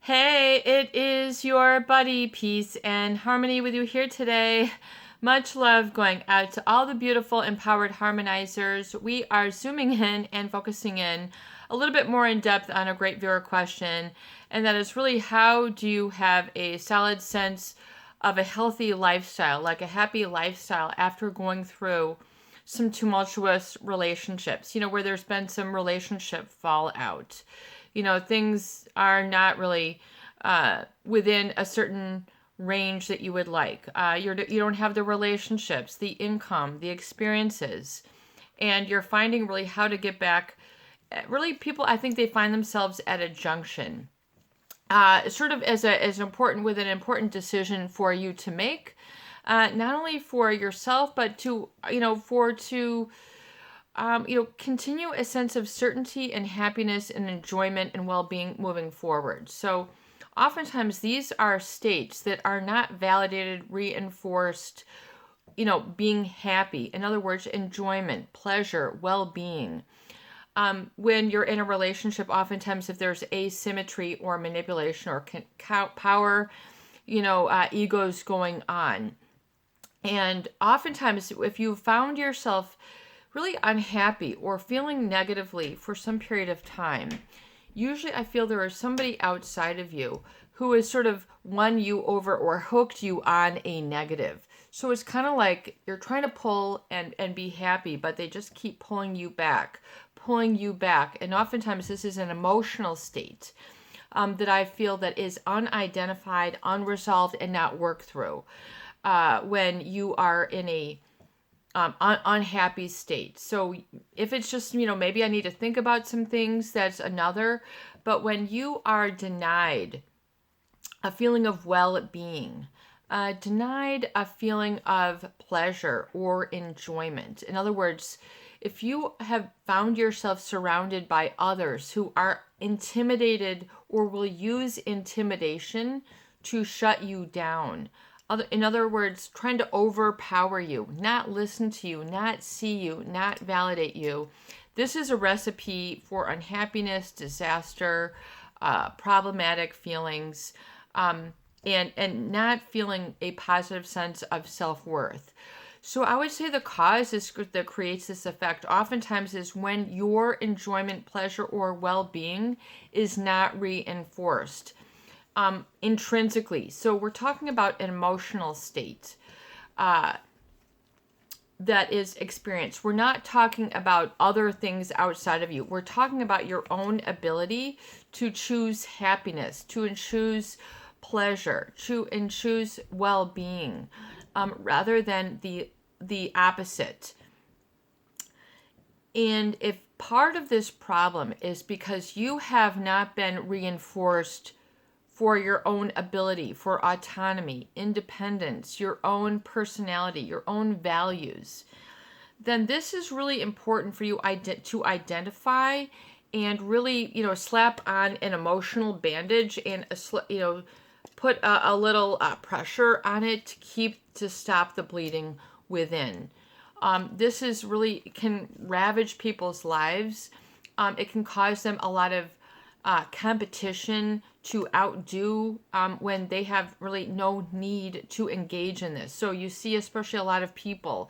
Hey, it is your buddy, Peace and Harmony with you here today. Much love going out to all the beautiful empowered harmonizers. We are zooming in and focusing in a little bit more in depth on a great viewer question, and that is really, how do you have a solid sense of a healthy lifestyle, like a happy lifestyle, after going through some tumultuous relationships, where there's been some relationship fallout. Things are not really within a certain range that you would like. You don't have the relationships, the income, the experiences, and you're finding really how to get back. Really, people, I think they find themselves at a junction, sort of as an important decision for you to make, not only for yourself, but to continue a sense of certainty and happiness and enjoyment and well-being moving forward. So oftentimes these are states that are not validated, reinforced, being happy. In other words, enjoyment, pleasure, well-being. When you're in a relationship, oftentimes if there's asymmetry or manipulation or power, egos going on. And oftentimes if you found yourself really unhappy or feeling negatively for some period of time, usually I feel there is somebody outside of you who has sort of won you over or hooked you on a negative. So it's kind of like you're trying to pull and be happy, but they just keep pulling you back. And oftentimes this is an emotional state that I feel that is unidentified, unresolved, and not worked through when you are in a unhappy state. So if it's just, maybe I need to think about some things, that's another. But when you are denied a feeling of well-being, denied a feeling of pleasure or enjoyment. In other words, if you have found yourself surrounded by others who are intimidated or will use intimidation to shut you down, in other words, trying to overpower you, not listen to you, not see you, not validate you, this is a recipe for unhappiness, disaster, problematic feelings, and not feeling a positive sense of self-worth. So I would say the cause that creates this effect oftentimes is when your enjoyment, pleasure, or well-being is not reinforced intrinsically. So we're talking about an emotional state that is experienced. We're not talking about other things outside of you. We're talking about your own ability to choose happiness, to choose pleasure, to choose well-being, rather than the opposite. And if part of this problem is because you have not been reinforced for your own ability, for autonomy, independence, your own personality, your own values, then this is really important for you to identify and really, slap on an emotional bandage and, put a little pressure on it to stop the bleeding within. This is really can ravage people's lives. It can cause them a lot of competition to outdo when they have really no need to engage in this. So you see, especially a lot of people,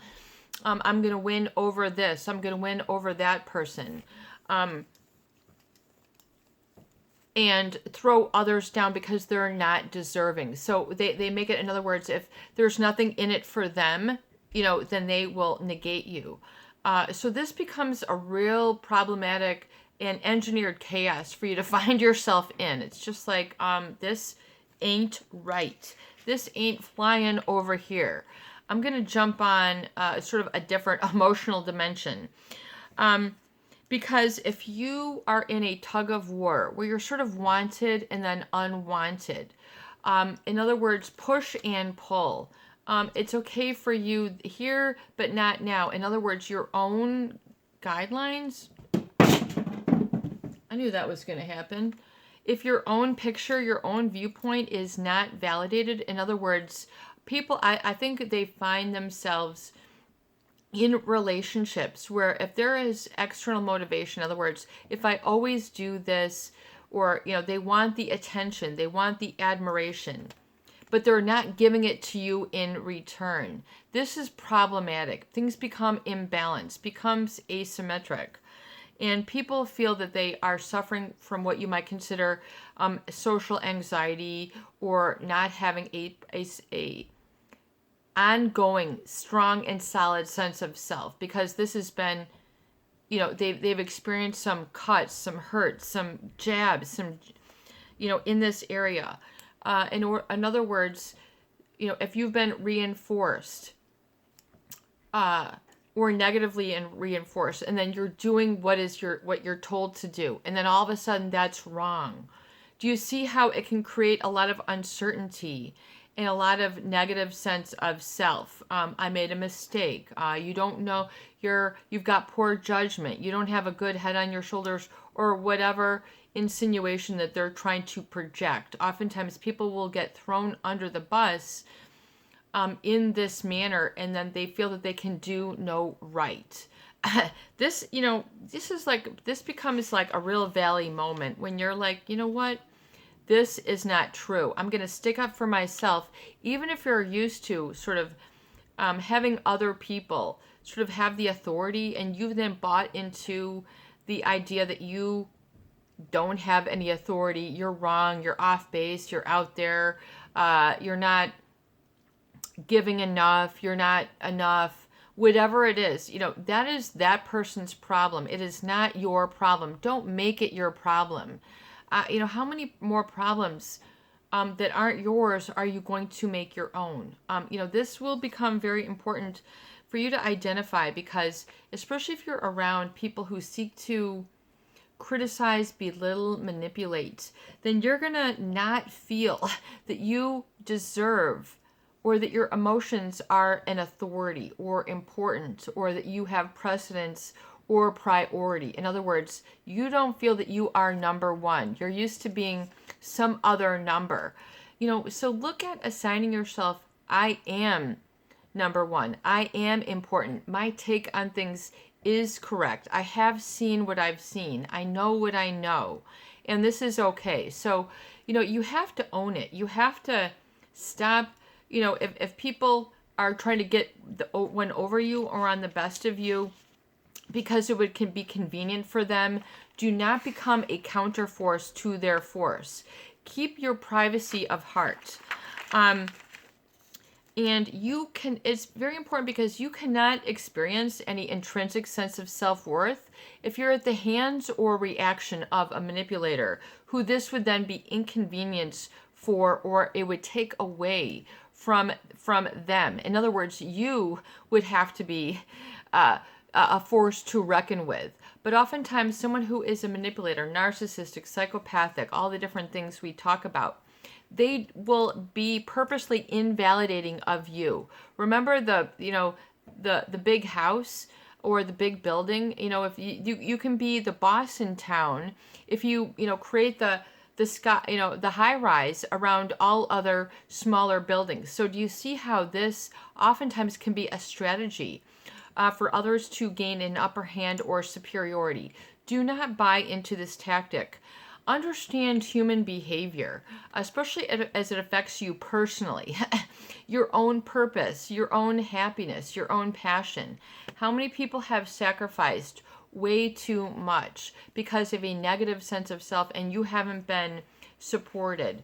I'm going to win over this, I'm going to win over that person, and throw others down because they're not deserving. So they make it, in other words, if there's nothing in it for them, then they will negate you. So this becomes a real problematic and engineered chaos for you to find yourself in. It's just like, this ain't right. This ain't flying over here. I'm going to jump on sort of a different emotional dimension. Because if you are in a tug of war where you're sort of wanted and then unwanted, in other words, push and pull, it's okay for you here, but not now. In other words, your own guidelines. I knew that was going to happen. If your own picture, your own viewpoint is not validated, in other words, people, I think they find themselves in relationships where if there is external motivation, in other words, if I always do this, or, they want the attention, they want the admiration, but they're not giving it to you in return. This is problematic. Things become imbalanced, becomes asymmetric. And people feel that they are suffering from what you might consider social anxiety, or not having a ongoing, strong and solid sense of self, because this has been, they've experienced some cuts, some hurts, some jabs, some, in this area. In other words, if you've been reinforced, or negatively reinforced, and then you're doing what you're told to do, and then all of a sudden that's wrong. Do you see how it can create a lot of uncertainty and a lot of negative sense of self? I made a mistake. You don't know, you've got poor judgment. You don't have a good head on your shoulders, or whatever insinuation that they're trying to project. Oftentimes people will get thrown under the bus in this manner, and then they feel that they can do no right. This becomes like a real valley moment when you're like, you know what? This is not true. I'm going to stick up for myself, even if you're used to sort of having other people sort of have the authority, and you've then bought into the idea that you don't have any authority. You're wrong. You're off base. You're out there. You're not giving enough. You're not enough. Whatever it is, that is that person's problem. It is not your problem. Don't make it your problem. How many more problems that aren't yours are you going to make your own? This will become very important for you to identify, because especially if you're around people who seek to criticize, belittle, manipulate, then you're going to not feel that you deserve, or that your emotions are an authority or important, or that you have precedence or priority. In other words, you don't feel that you are number one. You're used to being some other number. So look at assigning yourself, I am number one. I am important. My take on things is correct. I have seen what I've seen. I know what I know. And this is okay. So, you have to own it. You have to stop, if people are trying to get one over you or on the best of you, because can be convenient for them, do not become a counterforce to their force. Keep your privacy of heart. And it's very important, because you cannot experience any intrinsic sense of self-worth if you're at the hands or reaction of a manipulator, who this would then be inconvenience for, or it would take away from them. In other words, you would have to be a force to reckon with. But oftentimes someone who is a manipulator, narcissistic, psychopathic, all the different things we talk about, they will be purposely invalidating of you. Remember the big house or the big building. If you can be the boss in town if you create the sky, the high rise around all other smaller buildings. So do you see how this oftentimes can be a strategy for others to gain an upper hand or superiority? Do not buy into this tactic. Understand human behavior, especially as it affects you personally. Your own purpose, your own happiness, your own passion. How many people have sacrificed way too much because of a negative sense of self, and you haven't been supported?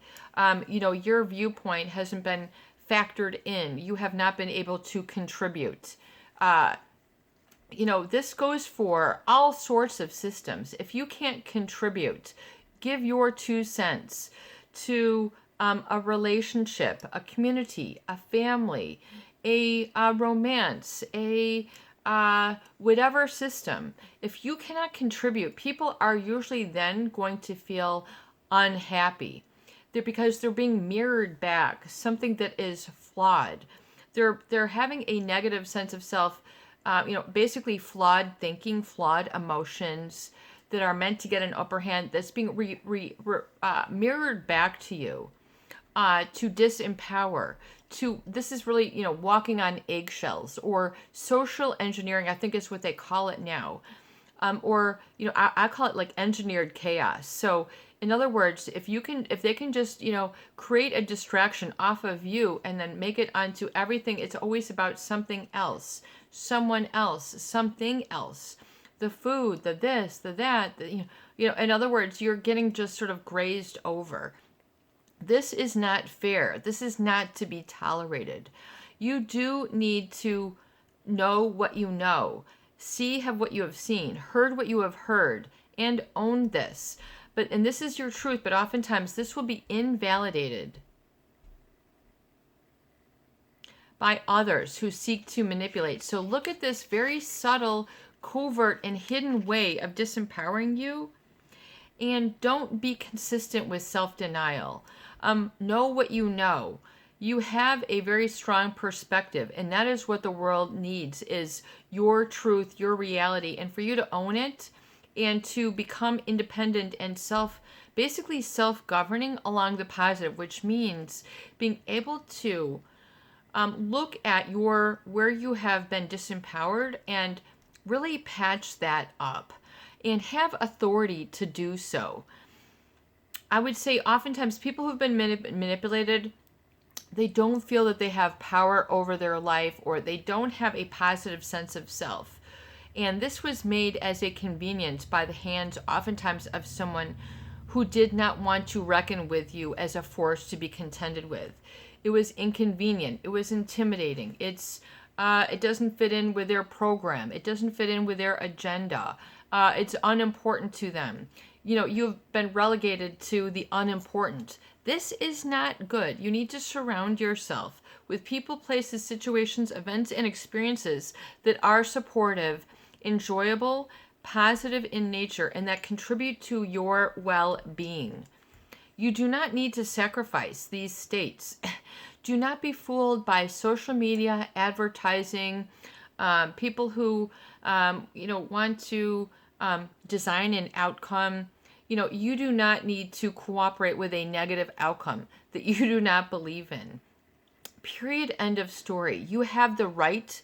Your viewpoint hasn't been factored in. You have not been able to contribute. This goes for all sorts of systems. If you can't contribute, give your 2 cents to a relationship, a community, a family, a romance, a whatever system. If you cannot contribute, people are usually then going to feel unhappy. Because they're being mirrored back something that is flawed. They're having a negative sense of self, basically flawed thinking, flawed emotions that are meant to get an upper hand, that's being mirrored back to you, to disempower. This is really, walking on eggshells, or social engineering, I think is what they call it now. or I call it like engineered chaos. So in other words, if they can just create a distraction off of you and then make it onto everything, it's always about something else, someone else, something else, the food, the this, the that, in other words, you're getting just sort of grazed over. This is not fair. This is not to be tolerated. You do need to know what you know, have what you have seen, heard what you have heard, and own this. And this is your truth, but oftentimes this will be invalidated by others who seek to manipulate. So look at this very subtle, covert, and hidden way of disempowering you. And don't be consistent with self-denial. Know what you know. You have a very strong perspective, and that is what the world needs, is your truth, your reality, and for you to own it and to become independent and basically self-governing along the positive, which means being able to look at where you have been disempowered and really patch that up and have authority to do so. I would say oftentimes people who've been manipulated, they don't feel that they have power over their life, or they don't have a positive sense of self. And this was made as a convenience by the hands oftentimes of someone who did not want to reckon with you as a force to be contended with. It was inconvenient. It was intimidating. It doesn't fit in with their program. It doesn't fit in with their agenda. It's unimportant to them. You've been relegated to the unimportant. This is not good. You need to surround yourself with people, places, situations, events, and experiences that are supportive, enjoyable, positive in nature, and that contribute to your well-being. You do not need to sacrifice these states. Do not be fooled by social media, advertising, people who, want to design an outcome. You do not need to cooperate with a negative outcome that you do not believe in. Period. End of story. You have the right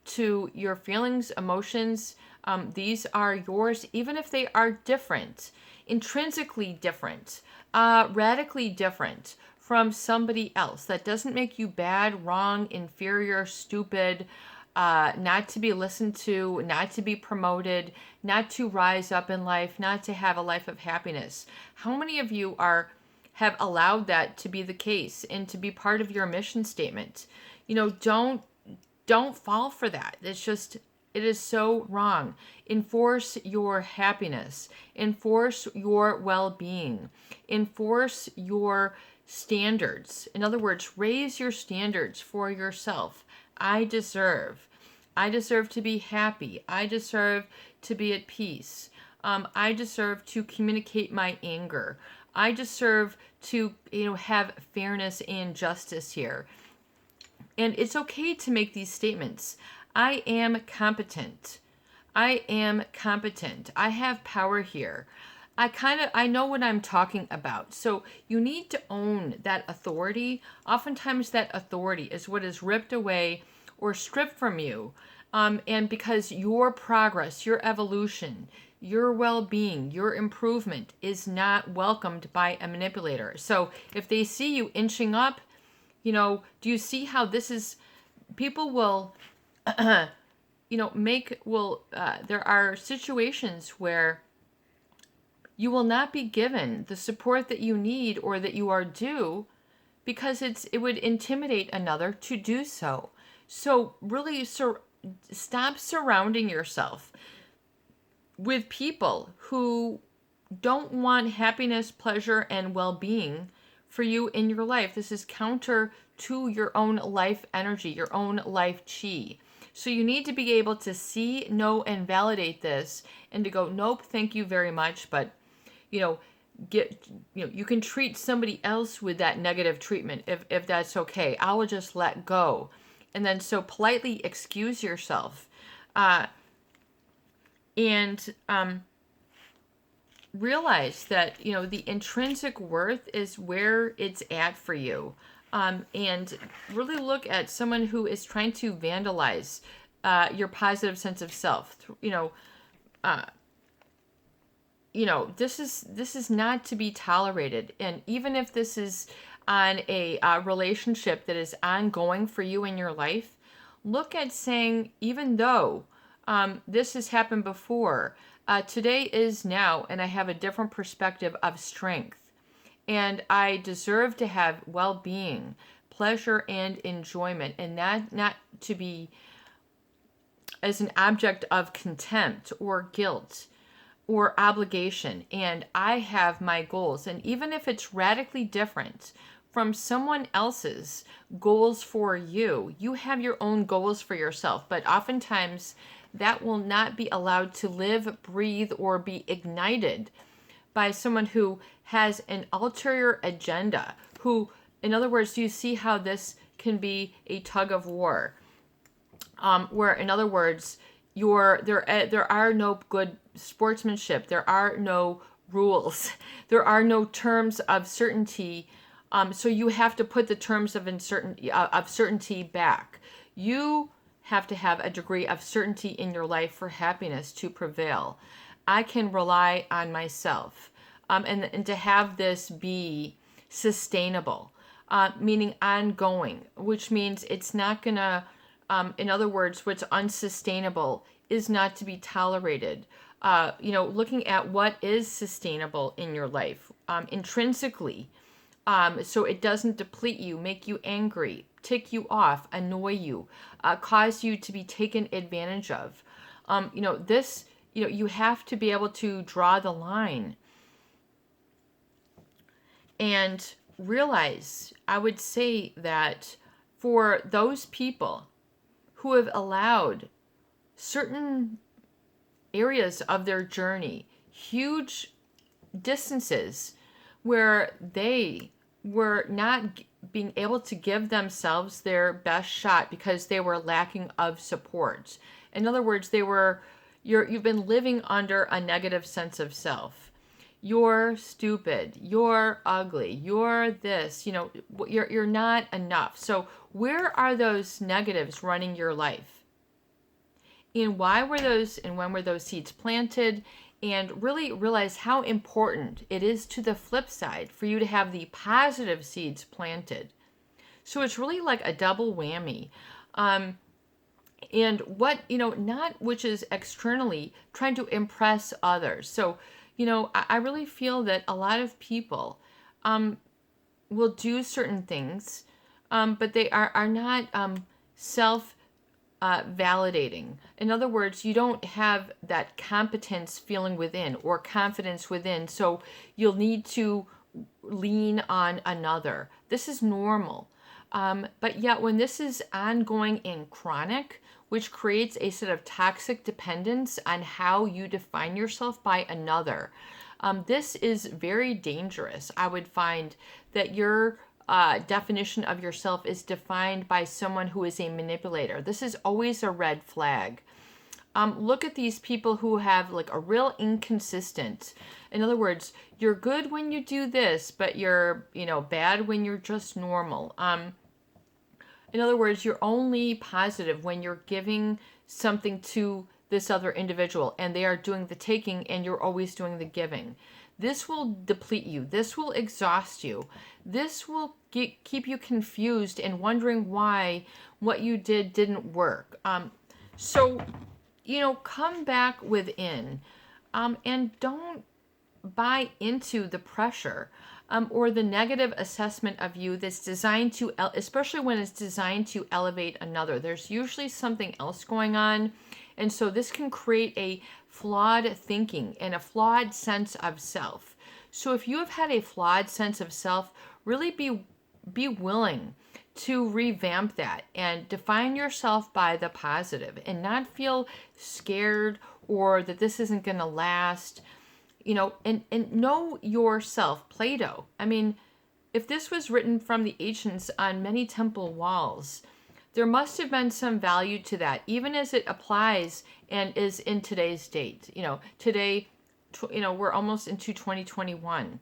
to your feelings, emotions. These are yours, even if they are different, intrinsically different, radically different from somebody else. That doesn't make you bad, wrong, inferior, stupid, not to be listened to, not to be promoted, not to rise up in life, not to have a life of happiness. How many of you have allowed that to be the case and to be part of your mission statement? Don't fall for that. It is so wrong. Enforce your happiness. Enforce your well-being. Enforce your standards. In other words, raise your standards for yourself. I deserve to be happy. I deserve to be at peace. I deserve to communicate my anger. I deserve to, have fairness and justice here. And it's okay to make these statements. I am competent. I am competent. I have power here. I know what I'm talking about. So you need to own that authority. Oftentimes that authority is what is ripped away or stripped from you. And because your progress, your evolution, your well-being, your improvement is not welcomed by a manipulator. So if they see you inching up, do you see how this is, people will, there are situations where you will not be given the support that you need or that you are due because it would intimidate another to do so. So really stop surrounding yourself with people who don't want happiness, pleasure, and well-being for you in your life. This is counter to your own life energy, your own life chi. So you need to be able to see, know, and validate this and to go, nope, thank you very much, but you can treat somebody else with that negative treatment if that's okay. I will just let go. And then so politely excuse yourself. And realize that, the intrinsic worth is where it's at for you. And really look at someone who is trying to vandalize your positive sense of self. this is not to be tolerated. And even if this is on a relationship that is ongoing for you in your life, look at saying, even though this has happened before, today is now, and I have a different perspective of strength. And I deserve to have well-being, pleasure, and enjoyment, and not to be as an object of contempt or guilt or obligation. And I have my goals. And even if it's radically different from someone else's goals for you, you have your own goals for yourself. But oftentimes that will not be allowed to live, breathe, or be ignited by someone who has an ulterior agenda, who, in other words, do you see how this can be a tug of war? Where, in other words, there are no good sportsmanship, there are no rules, there are no terms of certainty. So you have to put the terms of certainty back. You have to have a degree of certainty in your life for happiness to prevail. I can rely on myself, and to have this be sustainable, meaning ongoing, which means it's not gonna. In other words, what's unsustainable is not to be tolerated. Looking at what is sustainable in your life intrinsically, so it doesn't deplete you, make you angry, tick you off, annoy you, cause you to be taken advantage of. You have to be able to draw the line and realize, I would say that for those people who have allowed certain areas of their journey, huge distances, where they were not being able to give themselves their best shot because they were lacking of support. In other words, you've been living under a negative sense of self. You're stupid, you're ugly, you're this, you're not enough. So where are those negatives running your life? And when were those seeds planted? And really realize how important it is to the flip side for you to have the positive seeds planted. So it's really like a double whammy. And not which is externally trying to impress others. So, I really feel that a lot of people will do certain things, but they are not self-validating. In other words, you don't have that competence feeling within or confidence within, so you'll need to lean on another. This is normal. But yet when this is ongoing and chronic, which creates a sort of toxic dependence on how you define yourself by another, this is very dangerous. I would find that your definition of yourself is defined by someone who is a manipulator. This is always a red flag. Look at these people who have like a real inconsistent. In other words, you're good when you do this, but you're, bad when you're just normal. In other words, you're only positive when you're giving something to this other individual and they are doing the taking and you're always doing the giving. This will deplete you. This will exhaust you. This will keep you confused and wondering why what you did didn't work. So, come back within and don't buy into the pressure or the negative assessment of you that's designed to, especially when it's designed to elevate another. There's usually something else going on. And so this can create a flawed thinking and a flawed sense of self. So if you have had a flawed sense of self, really be willing to revamp that and define yourself by the positive and not feel scared or that this isn't going to last. And know yourself. Plato. I mean, if this was written from the ancients on many temple walls, there must have been some value to that, even as it applies and is in today's date. Today, we're almost into 2021.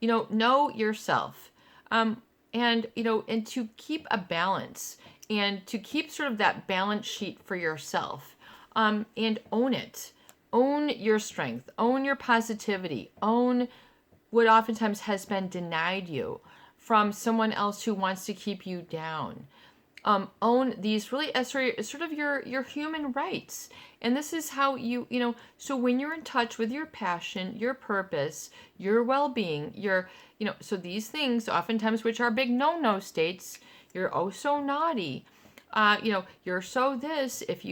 Know yourself. And to keep a balance and to keep sort of that balance sheet for yourself, and own it. Own your strength, own your positivity, own what oftentimes has been denied you from someone else who wants to keep you down. Own these really as sort of your human rights. And this is how so when you're in touch with your passion, your purpose, your well-being, so these things oftentimes, which are big no-no states, you're oh so naughty, you're so this, if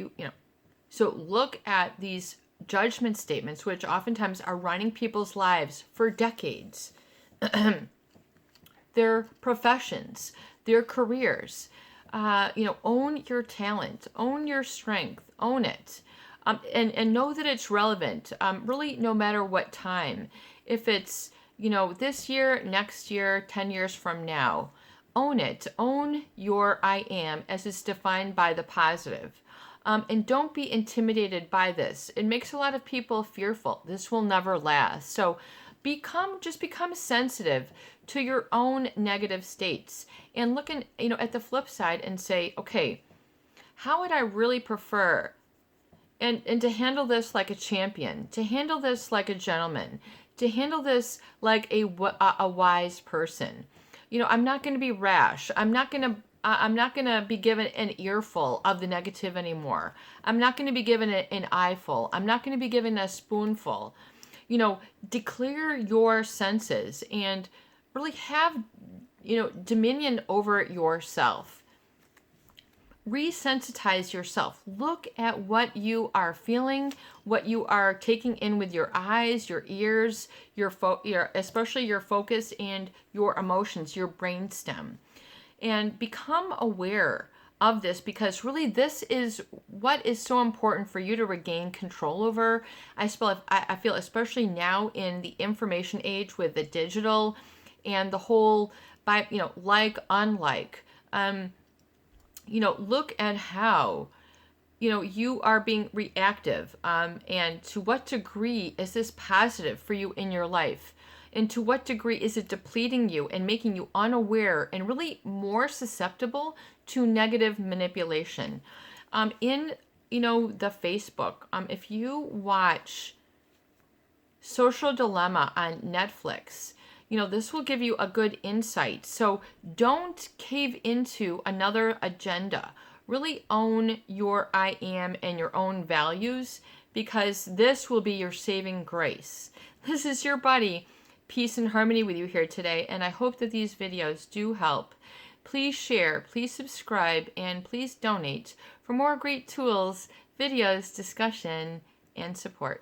so look at these judgment statements, which oftentimes are running people's lives for decades, their professions, their careers. Own your talent, own your strength, own it. And know that it's relevant, really, no matter what time. If it's, this year, next year, 10 years from now, own it. Own your I am as it's defined by the positive. And don't be intimidated by this. It makes a lot of people fearful. This will never last. So just become sensitive to your own negative states and look at the flip side and say, okay, how would I really prefer and to handle this like a champion, to handle this like a gentleman, to handle this like a wise person. I'm not going to be rash. I'm not going to be given an earful of the negative anymore. I'm not going to be given an eyeful. I'm not going to be given a spoonful. Declare your senses and really have, dominion over yourself. Resensitize yourself. Look at what you are feeling, what you are taking in with your eyes, your ears, especially your focus and your emotions, your brainstem. And become aware of this, because really this is what is so important for you to regain control over. I feel especially now in the information age with the digital and the whole like, unlike, look at how you are being reactive, and to what degree is this positive for you in your life, and to what degree is it depleting you and making you unaware and really more susceptible to negative manipulation. In the Facebook, if you watch Social Dilemma on Netflix, this will give you a good insight. So don't cave into another agenda. Really own your I am and your own values, because this will be your saving grace. This is your buddy, Peace and Harmony, with you here today, and I hope that these videos do help. Please share, please subscribe, and please donate for more great tools, videos, discussion, and support.